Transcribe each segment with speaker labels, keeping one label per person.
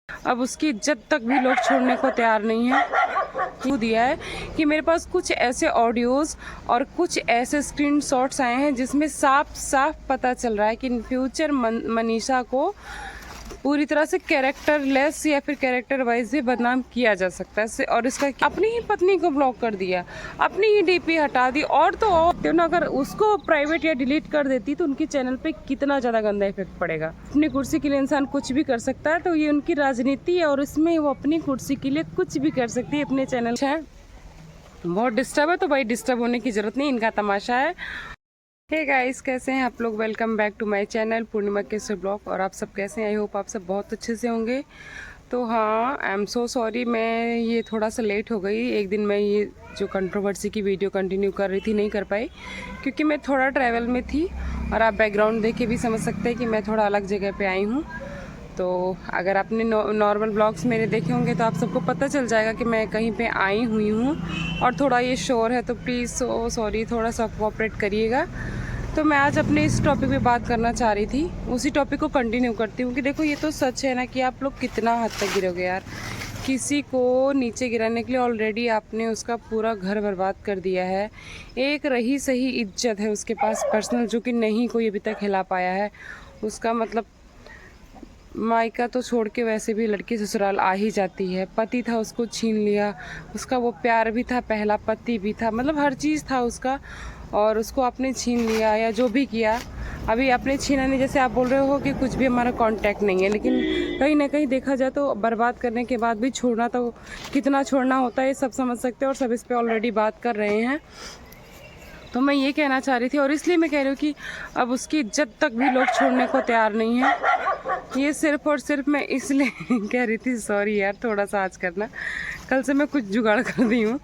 Speaker 1: अब उसकी इज्जत तक भी लोग छोड़ने को तैयार नहीं है। क्यों दिया है कि मेरे पास कुछ ऐसे ऑडियोज़ और कुछ ऐसे स्क्रीनशॉट्स आए हैं जिसमें साफ साफ पता चल रहा है कि इन फ्यूचर मनीषा को पूरी तरह से कैरेक्टरलेस या फिर कैरेक्टर वाइज भी बदनाम किया जा सकता है। और इसका अपनी ही पत्नी को ब्लॉक कर दिया, अपनी ही डीपी हटा दी, और तो और ना अगर उसको प्राइवेट या डिलीट कर देती तो उनके चैनल पे कितना ज़्यादा गंदा इफेक्ट पड़ेगा। अपनी कुर्सी के लिए इंसान कुछ भी कर सकता है, तो ये उनकी राजनीति है और इसमें वो अपनी कुर्सी के लिए कुछ भी कर सकती है। अपने चैनल है बहुत डिस्टर्ब है, तो भाई डिस्टर्ब होने की ज़रूरत नहीं, इनका तमाशा है। हे गाइस, कैसे हैं आप लोग? Welcome back to my channel Purnima Kesar blog. और आप सब कैसे हैं? आई होप आप सब बहुत अच्छे से होंगे। तो हाँ, आई एम सो सॉरी, मैं ये थोड़ा सा लेट हो गई। एक दिन मैं ये जो कंट्रोवर्सी की वीडियो कंटिन्यू कर रही थी नहीं कर पाई, क्योंकि मैं थोड़ा ट्रैवल में थी और आप बैकग्राउंड देख के भी समझ सकते हैं कि मैं थोड़ा अलग जगह पर आई हूँ। तो अगर आपने नॉर्मल ब्लॉग्स मेरे देखे होंगे तो आप सबको पता चल जाएगा कि मैं कहीं पे आई हुई हूँ और थोड़ा ये शोर है, तो प्लीज़ सॉरी, थोड़ा सा कोऑपरेट करिएगा। तो मैं आज अपने इस टॉपिक पे बात करना चाह रही थी, उसी टॉपिक को कंटिन्यू करती हूँ कि देखो ये तो सच है ना कि आप लोग कितना हद तक गिरोगे यार। किसी को नीचे गिराने के लिए ऑलरेडी आपने उसका पूरा घर बर्बाद कर दिया है। एक रही सही इज्जत है उसके पास पर्सनल, जो कि नहीं कोई अभी तक हिला पाया है। उसका मतलब मायका तो छोड़ के वैसे भी लड़की ससुराल आ ही जाती है। पति था, उसको छीन लिया। उसका वो प्यार भी था, पहला पति भी था, मतलब हर चीज़ था उसका, और उसको आपने छीन लिया या जो भी किया। अभी आपने छीना नहीं, जैसे आप बोल रहे हो कि कुछ भी हमारा कांटेक्ट नहीं है, लेकिन कहीं ना कहीं देखा जाए तो बर्बाद करने के बाद भी छोड़ना तो कितना छोड़ना होता है ये सब समझ सकते हैं, और सब इस पर ऑलरेडी बात कर रहे हैं। तो मैं ये कहना चाह रही थी, और इसलिए मैं कह रही हूँ कि अब उसकी इज्जत तक भी लोग छोड़ने को तैयार नहीं है। ये सिर्फ और सिर्फ मैं इसलिए कह रही थी, सॉरी यार थोड़ा सा आज करना, कल से मैं कुछ जुगाड़ कर दी हूँ।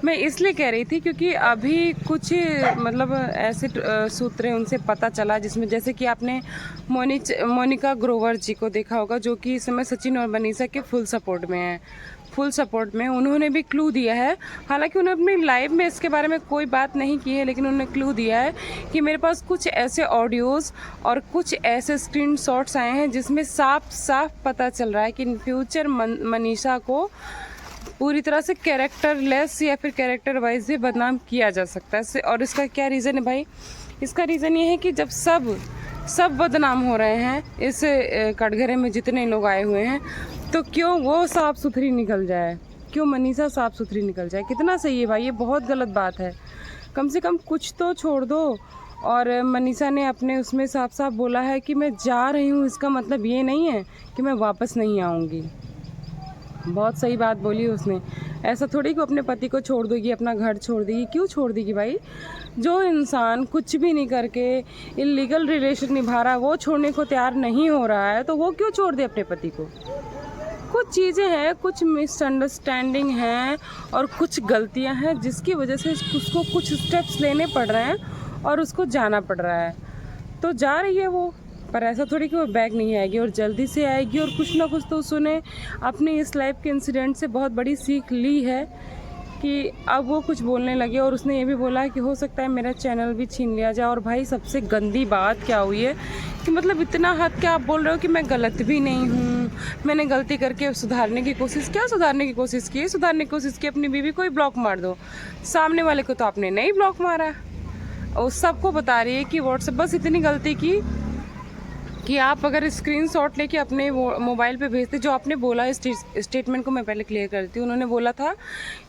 Speaker 1: मैं इसलिए कह रही थी क्योंकि अभी कुछ मतलब ऐसे सूत्र उनसे पता चला, जिसमें जैसे कि आपने मोनिका ग्रोवर जी को देखा होगा, जो कि इस समय सचिन और मनीषा के फुल सपोर्ट में है। फुल सपोर्ट में उन्होंने भी क्लू दिया है, हालांकि उन्होंने अपनी लाइव में इसके बारे में कोई बात नहीं की है, लेकिन उन्होंने क्लू दिया है कि मेरे पास कुछ ऐसे ऑडियोज़ और कुछ ऐसे स्क्रीनशॉट्स आए हैं जिसमें साफ साफ पता चल रहा है कि इन फ्यूचर मनीषा को पूरी तरह से कैरेक्टरलेस या फिर कैरेक्टर वाइज भी बदनाम किया जा सकता है। और इसका क्या रीज़न है भाई? इसका रीज़न ये है कि जब सब बदनाम हो रहे हैं इस कटघरे में, जितने लोग आए हुए हैं, तो क्यों वो साफ़ सुथरी निकल जाए? क्यों मनीषा साफ़ सुथरी निकल जाए? कितना सही है भाई, ये बहुत गलत बात है। कम से कम कुछ तो छोड़ दो। और मनीषा ने अपने उसमें साफ साफ बोला है कि मैं जा रही हूँ, इसका मतलब ये नहीं है कि मैं वापस नहीं आऊँगी। बहुत सही बात बोली उसने। ऐसा थोड़ी कि अपने पति को छोड़ देगी, अपना घर छोड़ देगी। क्यों छोड़ देगी भाई? जो इंसान कुछ भी नहीं करके इलीगल रिलेशन निभा रहा है, वो छोड़ने को तैयार नहीं हो रहा है, तो वो क्यों छोड़ दे अपने पति को? कुछ चीज़ें हैं, कुछ मिसअंडरस्टैंडिंग हैं और कुछ गलतियां हैं, जिसकी वजह से उसको कुछ स्टेप्स लेने पड़ रहे हैं और उसको जाना पड़ रहा है। तो जा रही है वो, पर ऐसा थोड़ी कि वो बैक नहीं आएगी, और जल्दी से आएगी। और कुछ ना कुछ तो उसने अपने इस लाइफ के इंसिडेंट से बहुत बड़ी सीख ली है कि अब वो कुछ बोलने लगे। और उसने ये भी बोला है कि हो सकता है मेरा चैनल भी छीन लिया जाए। और भाई सबसे गंदी बात क्या हुई है कि मतलब इतना हद क्या आप बोल रहे हो कि मैं गलत भी नहीं हूँ, मैंने गलती करके सुधारने की कोशिश। क्या सुधारने की कोशिश की? सुधारने की कोशिश की अपनी बीवी को ही ब्लॉक मार दो। सामने वाले को तो आपने नहीं ब्लॉक मारा, और सबको बता रही है कि व्हाट्सएप बस इतनी गलती की कि आप अगर स्क्रीनशॉट लेके अपने मोबाइल पे भेजते, जो आपने बोला स्टेटमेंट को मैं पहले क्लियर करती हूँ। उन्होंने बोला था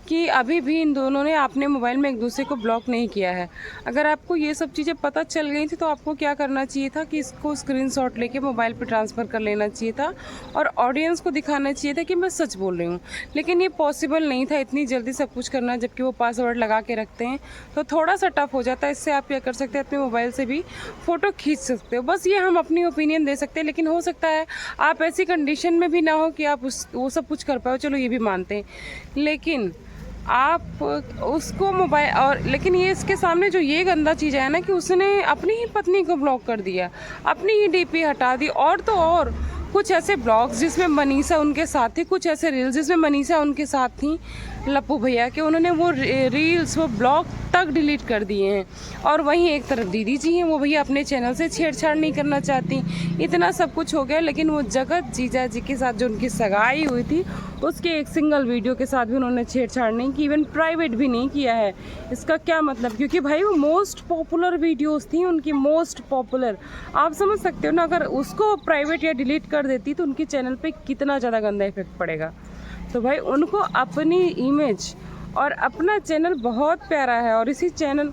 Speaker 1: कि अभी भी इन दोनों ने अपने मोबाइल में एक दूसरे को ब्लॉक नहीं किया है। अगर आपको ये सब चीज़ें पता चल गई थी तो आपको क्या करना चाहिए था कि इसको स्क्रीनशॉट लेके मोबाइल पे ट्रांसफ़र कर लेना चाहिए था और ऑडियंस को दिखाना चाहिए था कि मैं सच बोल रही हूँ। लेकिन ये पॉसिबल नहीं था इतनी जल्दी सब कुछ करना, जबकि वो पासवर्ड लगा के रखते हैं, तो थोड़ा सा टफ हो जाता है। इससे आप क्या कर सकते हैं, अपने मोबाइल से भी फ़ोटो खींच सकते हो। बस ये हम अपनी ओपिनियन दे सकते हैं, लेकिन हो सकता है आप ऐसी कंडीशन में भी ना हो कि आप वो सब कुछ कर पाओ, चलो ये भी मानते हैं। लेकिन आप उसको मोबाइल और, लेकिन ये इसके सामने जो ये गंदा चीज़ है ना कि उसने अपनी ही पत्नी को ब्लॉक कर दिया, अपनी ही डीपी हटा दी, और तो और कुछ ऐसे ब्लॉग्स जिसमें मनीषा उनके साथ थी, कुछ ऐसे रील्स जिसमें मनीषा उनके साथ थी, लप्पू भैया के, उन्होंने वो रील्स, वो ब्लॉग तक डिलीट कर दिए हैं। और वहीं एक तरफ दीदी जी हैं, वो भैया अपने चैनल से छेड़छाड़ नहीं करना चाहती। इतना सब कुछ हो गया, लेकिन वो जगत जीजा जी के साथ जो उनकी सगाई हुई थी, उसके एक सिंगल वीडियो के साथ भी उन्होंने छेड़छाड़ नहीं की, इवन प्राइवेट भी नहीं किया है। इसका क्या मतलब? क्योंकि भाई वो मोस्ट पॉपुलर वीडियोस थी उनकी, मोस्ट पॉपुलर। आप समझ सकते हो ना, अगर उसको प्राइवेट या डिलीट कर देती तो उनके चैनल पे कितना ज़्यादा गंदा इफेक्ट पड़ेगा। तो भाई उनको अपनी इमेज और अपना चैनल बहुत प्यारा है, और इसी चैनल,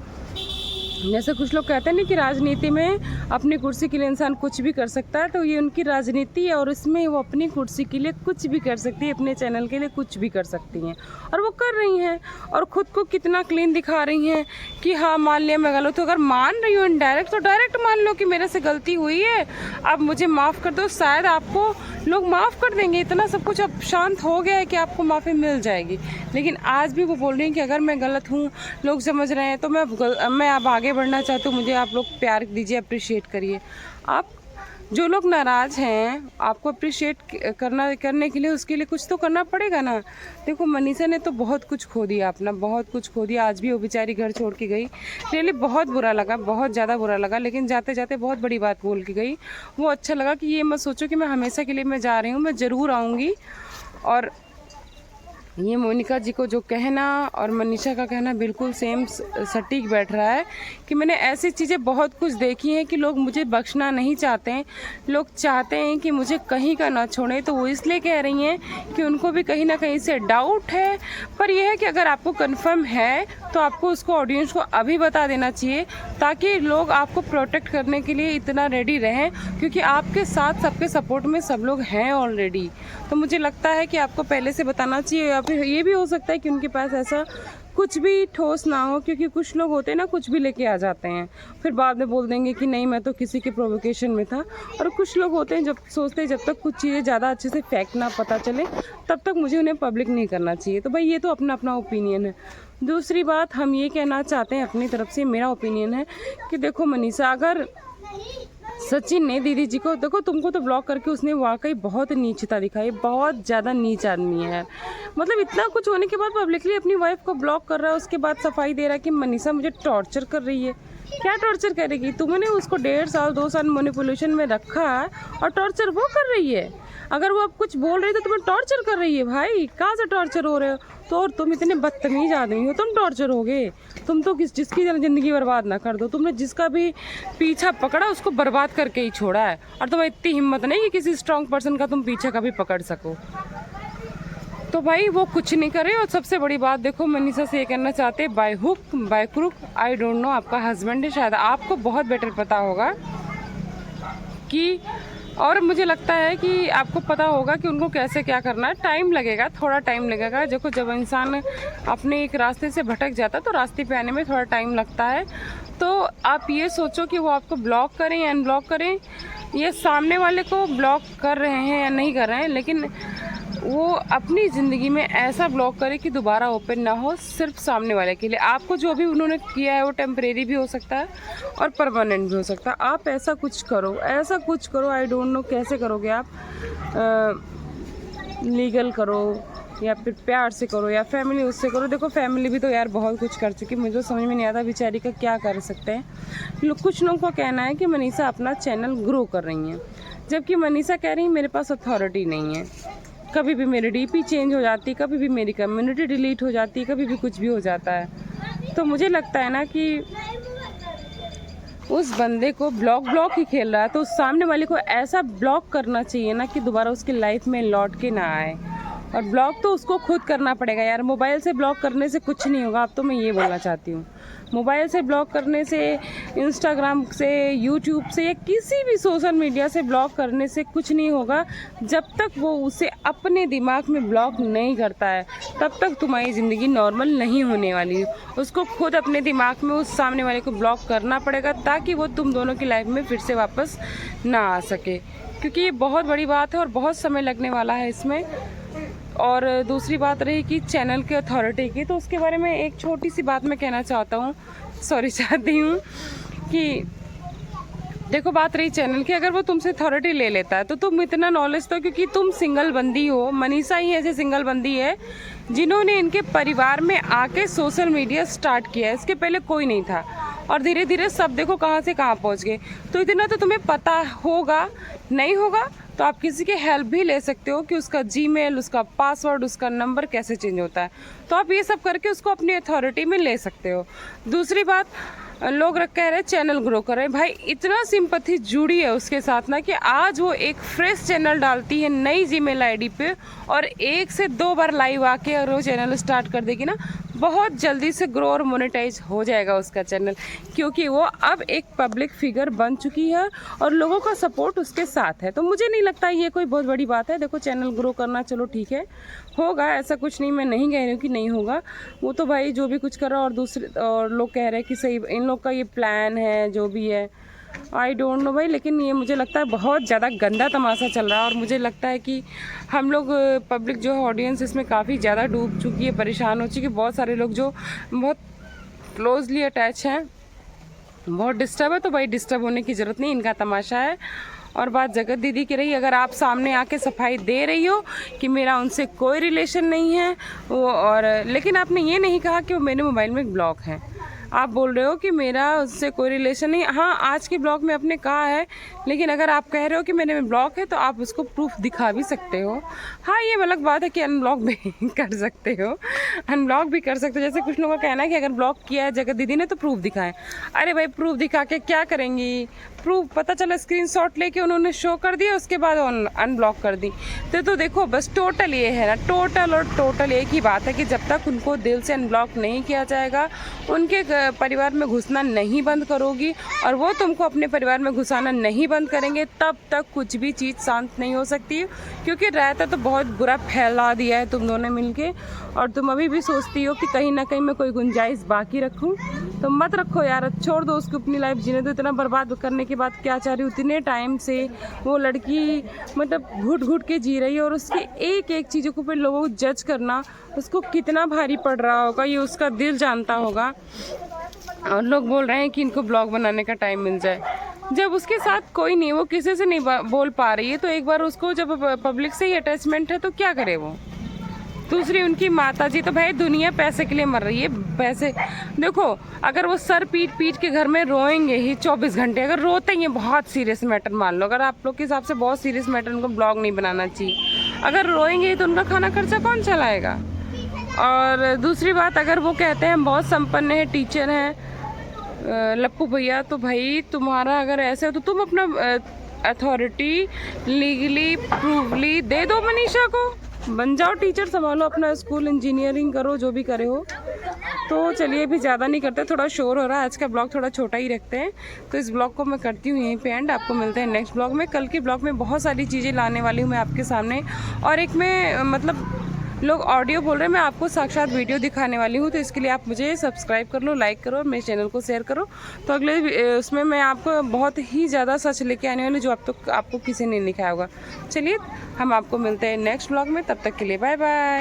Speaker 1: जैसे कुछ लोग कहते हैं ना कि राजनीति में अपनी कुर्सी के लिए इंसान कुछ भी कर सकता है, तो ये उनकी राजनीति है और इसमें वो अपनी कुर्सी के लिए कुछ भी कर सकती है, अपने चैनल के लिए कुछ भी कर सकती हैं, और वो कर रही हैं। और ख़ुद को कितना क्लीन दिखा रही हैं कि हाँ मान लिया मैं गलत हूँ। अगर मान रही हूँ इनडायरेक्ट, तो डायरेक्ट मान लो कि मेरे से गलती हुई है, अब मुझे माफ़ कर दो। शायद आपको लोग माफ़ कर देंगे, इतना सब कुछ अब शांत हो गया है कि आपको माफ़ी मिल जाएगी। लेकिन आज भी वो बोल रही हैं कि अगर मैं गलत हूँ, लोग समझ रहे हैं, तो मैं अब आगे बढ़ना चाहती हूँ, मुझे आप लोग प्यार दीजिए, अप्रिशिएट करिए। आप जो लोग नाराज़ हैं, आपको अप्रिशिएट करने के लिए, उसके लिए कुछ तो करना पड़ेगा ना। देखो मनीषा ने तो बहुत कुछ खो दिया अपना, बहुत कुछ खो दिया। आज भी वो बेचारी घर छोड़ के गई, रियली बहुत बुरा लगा, बहुत ज़्यादा बुरा लगा। लेकिन जाते जाते बहुत बड़ी बात बोल के गई, वो अच्छा लगा कि ये मत सोचो कि मैं हमेशा के लिए मैं जा रही हूँ, मैं ज़रूर आऊँगी। और ये मोनिका जी को जो कहना और मनीषा का कहना बिल्कुल सेम सटीक बैठ रहा है कि मैंने ऐसी चीज़ें बहुत कुछ देखी हैं कि लोग मुझे बख्शना नहीं चाहते हैं, लोग चाहते हैं कि मुझे कहीं का ना छोड़े। तो वो इसलिए कह रही हैं कि उनको भी कहीं ना कहीं से डाउट है। पर यह है कि अगर आपको कंफर्म है तो आपको उसको, ऑडियंस को अभी बता देना चाहिए, ताकि लोग आपको प्रोटेक्ट करने के लिए इतना रेडी रहें, क्योंकि आपके साथ सबके सपोर्ट में सब लोग हैं ऑलरेडी। तो मुझे लगता है कि आपको पहले से बताना चाहिए, या फिर ये भी हो सकता है कि उनके पास ऐसा कुछ भी ठोस ना हो, क्योंकि कुछ लोग होते हैं ना, कुछ भी लेके आ जाते हैं, फिर बाद में बोल देंगे कि नहीं मैं तो किसी के प्रोवोकेशन में था। और कुछ लोग होते हैं जब सोचते हैं जब तक कुछ चीज़ें ज़्यादा अच्छे से फैक्ट ना पता चले तब तक मुझे उन्हें पब्लिक नहीं करना चाहिए। तो भाई ये तो अपना अपना ओपिनियन है। दूसरी बात हम ये कहना चाहते हैं अपनी तरफ से, मेरा ओपिनियन है कि देखो मनीषा, अगर सचिन ने दीदी जी को, देखो तुमको तो ब्लॉक करके उसने वाकई बहुत नीचता दिखाई, बहुत ज़्यादा नीच आदमी है। मतलब इतना कुछ होने के बाद पब्लिकली अपनी वाइफ को ब्लॉक कर रहा है, उसके बाद सफाई दे रहा है कि मनीषा मुझे टॉर्चर कर रही है। क्या टॉर्चर करेगी? तुमने उसको 1.5 साल 2 साल मैनिपुलेशन में रखा है और टॉर्चर वो कर रही है। अगर वो अब कुछ बोल रही है तो तुम्हें टॉर्चर कर रही है। भाई कहाँ से टॉर्चर हो रहे हो? तो और तुम इतने बदतमीज आदमी हो, तुम टॉर्चर होगे। तुम तो जिसकी ज़िंदगी बर्बाद ना कर दो, तुमने जिसका भी पीछा पकड़ा उसको बर्बाद करके ही छोड़ा है, और तुम्हें इतनी हिम्मत नहीं कि किसी स्ट्रॉन्ग पर्सन का तुम पीछा कभी पकड़ सको। तो भाई वो कुछ नहीं करे। और सबसे बड़ी बात देखो, मनीषा से ये कहना चाहते हैं, by hook by crook, I don't know, आपका हस्बैंड है, शायद आपको बहुत बेटर पता होगा कि, और मुझे लगता है कि आपको पता होगा कि उनको कैसे क्या करना है। टाइम लगेगा, थोड़ा टाइम लगेगा। देखो जब इंसान अपने एक रास्ते से भटक जाता है तो रास्ते पे आने में थोड़ा टाइम लगता है। तो आप ये सोचो कि वो आपको ब्लॉक करें या अनब्लॉक करें, ये सामने वाले को ब्लॉक कर रहे हैं या नहीं कर रहे हैं, लेकिन वो अपनी ज़िंदगी में ऐसा ब्लॉक करे कि दोबारा ओपन ना हो, सिर्फ सामने वाले के लिए। आपको जो भी उन्होंने किया है वो टेम्परेरी भी हो सकता है और परमानेंट भी हो सकता है। आप ऐसा कुछ करो, ऐसा कुछ करो, आई डोंट नो कैसे करोगे आप, लीगल करो या फिर प्यार से करो या फैमिली उससे करो। देखो फैमिली भी तो यार बहुत कुछ कर चुकी, मुझे तो समझ में नहीं आता बेचारी का क्या कर सकते हैं। कुछ लोगों का कहना है कि मनीषा अपना चैनल ग्रो कर रही हैं, जबकि मनीषा कह रही है मेरे पास अथॉरिटी नहीं है। कभी भी मेरी डीपी चेंज हो जाती, कभी भी मेरी कम्युनिटी डिलीट हो जाती, कभी भी कुछ भी हो जाता है। तो मुझे लगता है ना कि उस बंदे को ब्लॉक ही खेल रहा है, तो उस सामने वाले को ऐसा ब्लॉक करना चाहिए ना कि दोबारा उसकी लाइफ में लौट के ना आए। और ब्लॉक तो उसको खुद करना पड़ेगा यार, मोबाइल से ब्लॉक करने से कुछ नहीं होगा। अब तो मैं ये बोलना चाहती हूँ, मोबाइल से ब्लॉक करने से, इंस्टाग्राम से, यूट्यूब से या किसी भी सोशल मीडिया से ब्लॉक करने से कुछ नहीं होगा। जब तक वो उसे अपने दिमाग में ब्लॉक नहीं करता है तब तक तुम्हारी ज़िंदगी नॉर्मल नहीं होने वाली। उसको खुद अपने दिमाग में उस सामने वाले को ब्लॉक करना पड़ेगा, ताकि वो तुम दोनों की लाइफ में फिर से वापस ना आ सके, क्योंकि ये बहुत बड़ी बात है और बहुत समय लगने वाला है इसमें। और दूसरी बात रही कि चैनल के अथॉरिटी की, तो उसके बारे में एक छोटी सी बात मैं कहना चाहती हूँ कि देखो बात रही चैनल की, अगर वो तुमसे अथॉरिटी ले लेता है तो तुम इतना नॉलेज तो, क्योंकि तुम सिंगल बंदी हो, मनीषा ही ऐसे सिंगल बंदी है जिन्होंने इनके परिवार में आके सोशल मीडिया स्टार्ट किया है। इसके पहले कोई नहीं था और धीरे धीरे सब देखो कहाँ से कहाँ पहुँच गए। तो इतना तो तुम्हें पता होगा, नहीं होगा तो आप किसी की हेल्प भी ले सकते हो कि उसका जीमेल, उसका पासवर्ड, उसका नंबर कैसे चेंज होता है। तो आप ये सब करके उसको अपनी अथॉरिटी में ले सकते हो। दूसरी बात, लोग कह रहे हैं चैनल ग्रो कर रहे हैं। भाई इतना सिंपैथी जुड़ी है उसके साथ ना कि आज वो एक फ्रेश चैनल डालती है नई जीमेल आईडी पे और 1 से 2 बार लाइव आके और वो चैनल स्टार्ट कर देगी ना, बहुत जल्दी से ग्रो और मोनेटाइज हो जाएगा उसका चैनल, क्योंकि वो अब एक पब्लिक फिगर बन चुकी है और लोगों का सपोर्ट उसके साथ है। तो मुझे नहीं लगता ये कोई बहुत बड़ी बात है। देखो चैनल ग्रो करना चलो ठीक है, होगा, ऐसा कुछ नहीं, मैं नहीं कह रही हूँ कि नहीं होगा। वो तो भाई जो भी कुछ कर रहा है और दूसरे और लोग कह रहे हैं कि सही इन लोग का ये प्लान है, जो भी है आई डोंट नो भाई, लेकिन ये मुझे लगता है बहुत ज़्यादा गंदा तमाशा चल रहा है। और मुझे लगता है कि हम लोग पब्लिक जो है, ऑडियंस इसमें काफ़ी ज़्यादा डूब चुकी है, परेशान हो चुकी है। बहुत सारे लोग जो बहुत क्लोजली अटैच हैं बहुत डिस्टर्ब है। तो भाई डिस्टर्ब होने की ज़रूरत नहीं, इनका तमाशा है। और बात जगत दीदी की रही, अगर आप सामने आके सफाई दे रही हो कि मेरा उनसे कोई रिलेशन नहीं है वो, और लेकिन आपने ये नहीं कहा कि वो मेरे मोबाइल में ब्लॉक है। आप बोल रहे हो कि मेरा उससे कोई रिलेशन नहीं। हाँ, आज के ब्लॉग में आपने कहा है, लेकिन अगर आप कह रहे हो कि मेरे में ब्लॉक है तो आप उसको प्रूफ दिखा भी सकते हो। हाँ, ये अलग बात है कि अनब्लॉक भी कर सकते हो, अनब्लॉक भी कर सकते हो। जैसे कुछ लोगों का कहना है कि अगर ब्लॉक किया है जगत दीदी ने तो प्रूफ दिखाएं। अरे भाई प्रूफ दिखा के क्या करेंगी? प्रूफ पता चला स्क्रीनशॉट लेके उन्होंने शो कर दिया, उसके बाद अनब्लॉक कर दी। तो देखो बस टोटल ये है ना, टोटल और टोटल एक ही बात है कि जब तक उनको दिल से अनब्लॉक नहीं किया जाएगा, उनके परिवार में घुसना नहीं बंद करोगी और वो तुमको अपने परिवार में घुसाना नहीं बंद करेंगे, तब तक कुछ भी चीज़ शांत नहीं हो सकती। क्योंकि रहता तो बहुत बुरा फैला दिया है तुम दोनों मिलके, और तुम अभी भी सोचती हो कि कहीं ना कहीं मैं कोई गुंजाइश बाकी रखूं। तो मत रखो यार, छोड़ दो उसको अपनी लाइफ जीने दो। इतना बर्बाद करने के बाद क्या चाह रही, उतने टाइम से वो लड़की मतलब घुट घुट के जी रही है और उसकी एक एक चीज़ों को फिर लोगों को जज करना उसको कितना भारी पड़ रहा होगा, ये उसका दिल जानता होगा। और लोग बोल रहे हैं कि इनको ब्लॉग बनाने का टाइम मिल जाए। जब उसके साथ कोई नहीं, वो किसी से नहीं बोल पा रही है, तो एक बार उसको जब पब्लिक से ही अटैचमेंट है तो क्या करे वो। दूसरी उनकी माता जी, तो भाई दुनिया पैसे के लिए मर रही है। पैसे देखो, अगर वो सर पीट पीट के घर में रोएंगे ही 24 घंटे, अगर रोते ही बहुत सीरियस मैटर मान लो, अगर आप लोग के हिसाब से बहुत सीरियस मैटर, उनको ब्लॉग नहीं बनाना चाहिए। अगर रोएंगे ही तो उनका खाना खर्चा कौन चलाएगा? और दूसरी बात, अगर वो कहते हैं हम बहुत संपन्न हैं, टीचर हैं लप्पू भैया, तो भाई तुम्हारा अगर ऐसे हो तो तुम अपना अथॉरिटी लीगली प्रूवली दे दो मनीषा को, बन जाओ टीचर, संभालो अपना स्कूल, इंजीनियरिंग करो, जो भी करे हो। तो चलिए अभी ज़्यादा नहीं करते, थोड़ा शोर हो रहा है, आज का ब्लॉग थोड़ा छोटा ही रखते हैं। तो इस ब्लॉग को मैं करती हूँ यहीं पे एंड। आपको मिलते हैं नेक्स्ट ब्लॉग में। कल के ब्लॉग में बहुत सारी चीज़ें लाने वाली हूँ मैं आपके सामने, और एक में मतलब लोग ऑडियो बोल रहे हैं, मैं आपको साक्षात वीडियो दिखाने वाली हूँ। तो इसके लिए आप मुझे सब्सक्राइब कर लो, लाइक करो और मेरे चैनल को शेयर करो। तो अगले उसमें मैं आपको बहुत ही ज़्यादा सच लेके आने वाली, जो आपको किसी ने नहीं दिखाया होगा। चलिए हम आपको मिलते हैं नेक्स्ट ब्लॉग में, तब तक के लिए बाय बाय।